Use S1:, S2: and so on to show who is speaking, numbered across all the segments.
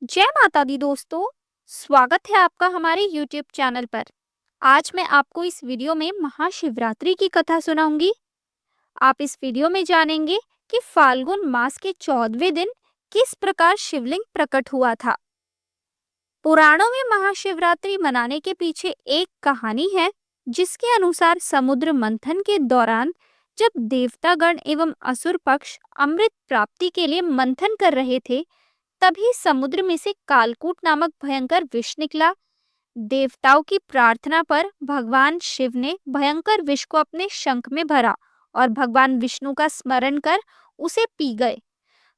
S1: जय माता दी दोस्तों। स्वागत है आपका हमारे YouTube चैनल पर। आज मैं आपको इस वीडियो में महाशिवरात्रि की कथा सुनाऊंगी। आप इस वीडियो में जानेंगे कि फाल्गुन मास के 14वें दिन किस प्रकार शिवलिंग प्रकट हुआ था। पुराणों में महाशिवरात्रि मनाने के पीछे एक कहानी है, जिसके अनुसार समुद्र मंथन के दौरान जब देवतागण एवं असुर पक्ष अमृत प्राप्ति के लिए मंथन कर रहे थे, तभी समुद्र में से कालकूट नामक भयंकर विष निकला। देवताओं की प्रार्थना पर भगवान शिव ने भयंकर विष को अपने शंख में भरा और भगवान विष्णु का स्मरण कर उसे पी गए।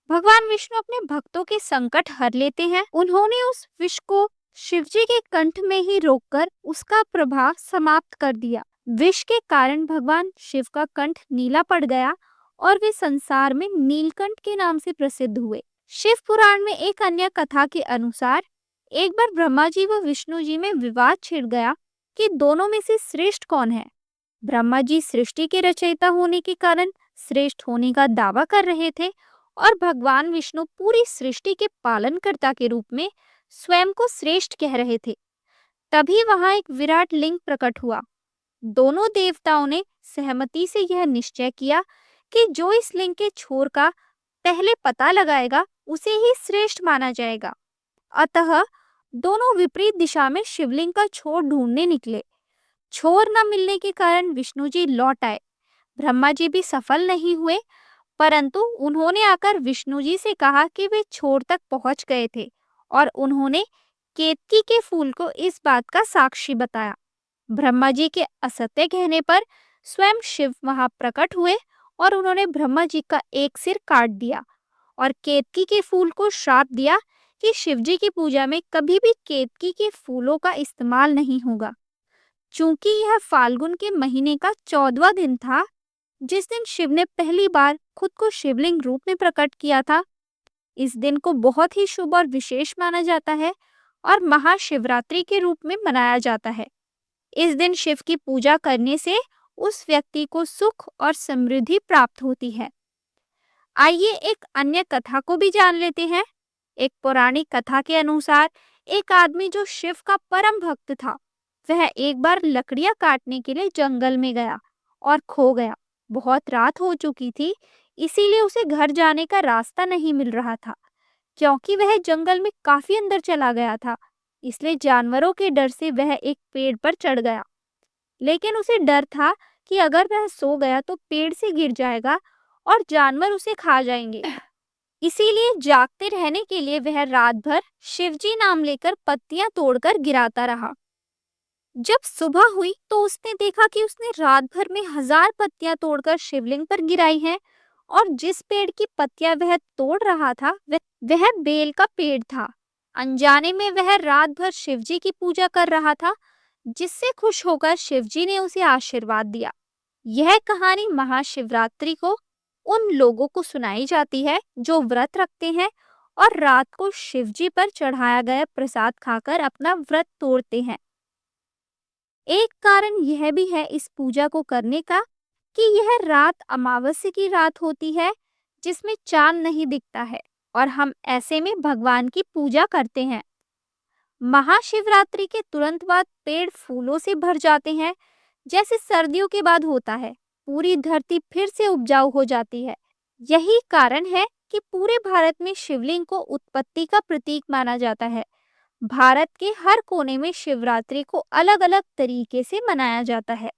S1: भगवान विष्णु अपने भक्तों के संकट हर लेते हैं। उन्होंने उस विष को शिवजी के कंठ में ही रोककर उसका प्रभाव समाप्त कर दिया। विष के कारण भगवान शिव का कंठ नीला पड़ गया और वे संसार में नीलकंठ के नाम से प्रसिद्ध हुए। शिव पुराण में एक अन्य कथा के अनुसार एक बार ब्रह्मा जी व विष्णु जी में विवाद छिड़ गया कि दोनों में से श्रेष्ठ कौन है। ब्रह्मा जी सृष्टि के रचयिता होने के कारण श्रेष्ठ होने का दावा कर रहे थे और भगवान विष्णु पूरी सृष्टि के पालनकर्ता के रूप में स्वयं को श्रेष्ठ कह रहे थे। तभी वहां एक विराट लिंग प्रकट हुआ। दोनों देवताओं ने सहमति से यह निश्चय किया कि जो इस लिंग के छोर का पहले पता लगाएगा उसे ही श्रेष्ठ माना जाएगा। अतः दोनों विपरीत दिशा में शिवलिंग का छोर ढूंढने निकले। छोर न मिलने के कारण विष्णु जी लौट आए। ब्रह्मा जी भी सफल नहीं हुए, परंतु उन्होंने आकर विष्णु जी से कहा कि वे छोर तक पहुंच गए थे और उन्होंने केतकी के फूल को इस बात का साक्षी बताया। ब्रह्मा जी के असत्य कहने पर स्वयं शिव वहां प्रकट हुए और उन्होंने ब्रह्मा जी का एक सिर काट दिया और केतकी के फूल को श्राप दिया कि शिवजी की पूजा में कभी भी केतकी के फूलों का इस्तेमाल नहीं होगा। चूंकि यह फाल्गुन के महीने का 14वां दिन था, जिस दिन शिव ने पहली बार खुद को शिवलिंग रूप में प्रकट किया था, इस दिन को बहुत ही शुभ और विशेष माना जाता है और महाशिवरात्रि के रूप में मनाया जाता है। इस दिन शिव की पूजा करने से उस व्यक्ति को सुख और समृद्धि प्राप्त होती है। आइए एक अन्य कथा को भी जान लेते हैं। एक पौराणिक कथा के अनुसार एक आदमी जो शिव का परम भक्त था, वह एक बार लकड़ियां काटने के लिए जंगल में गया और खो गया। बहुत रात हो चुकी थी, इसीलिए उसे घर जाने का रास्ता नहीं मिल रहा था। क्योंकि वह जंगल में काफी अंदर चला गया था, इसलिए जानवरों के डर से वह एक पेड़ पर चढ़ गया। लेकिन उसे डर था कि अगर वह सो गया तो पेड़ से गिर जाएगा और जानवर उसे खा जाएंगे। इसीलिए जागते रहने के लिए वह रात भर शिवजी नाम लेकर पत्तियां तोड़कर गिराता रहा। जब सुबह हुई तो उसने देखा कि उसने रात भर में 1000 पत्तियां तोड़कर शिवलिंग पर गिराई हैं और जिस पेड़ की पत्तियां वह तोड़ रहा था वह बेल का पेड़ था। अनजाने में वह रात भर शिवजी की पूजा कर रहा था, जिससे खुश होकर शिवजी ने उसे आशीर्वाद दिया। यह कहानी महाशिवरात्रि को उन लोगों को सुनाई जाती है जो व्रत रखते हैं और रात को शिवजी पर चढ़ाया गया प्रसाद खाकर अपना व्रत तोड़ते हैं। एक कारण यह भी है इस पूजा को करने का कि यह रात अमावस्या की रात होती है, जिसमें चांद नहीं दिखता है और हम ऐसे में भगवान की पूजा करते हैं। महाशिवरात्रि के तुरंत बाद पेड़ फूलों से भर जाते हैं, जैसे सर्दियों के बाद होता है। पूरी धरती फिर से उपजाऊ हो जाती है। यही कारण है कि पूरे भारत में शिवलिंग को उत्पत्ति का प्रतीक माना जाता है। भारत के हर कोने में शिवरात्रि को अलग अलग तरीके से मनाया जाता है।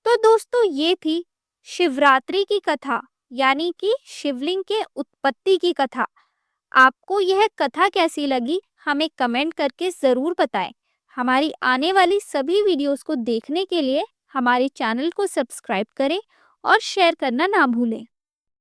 S1: तो दोस्तों, ये थी शिवरात्रि की कथा, यानी कि शिवलिंग के उत्पत्ति की कथा। आपको यह कथा कैसी लगी हमें कमेंट करके जरूर बताएं। हमारी आने वाली सभी वीडियोस को देखने के लिए हमारे चैनल को सब्सक्राइब करें और शेयर करना ना भूलें।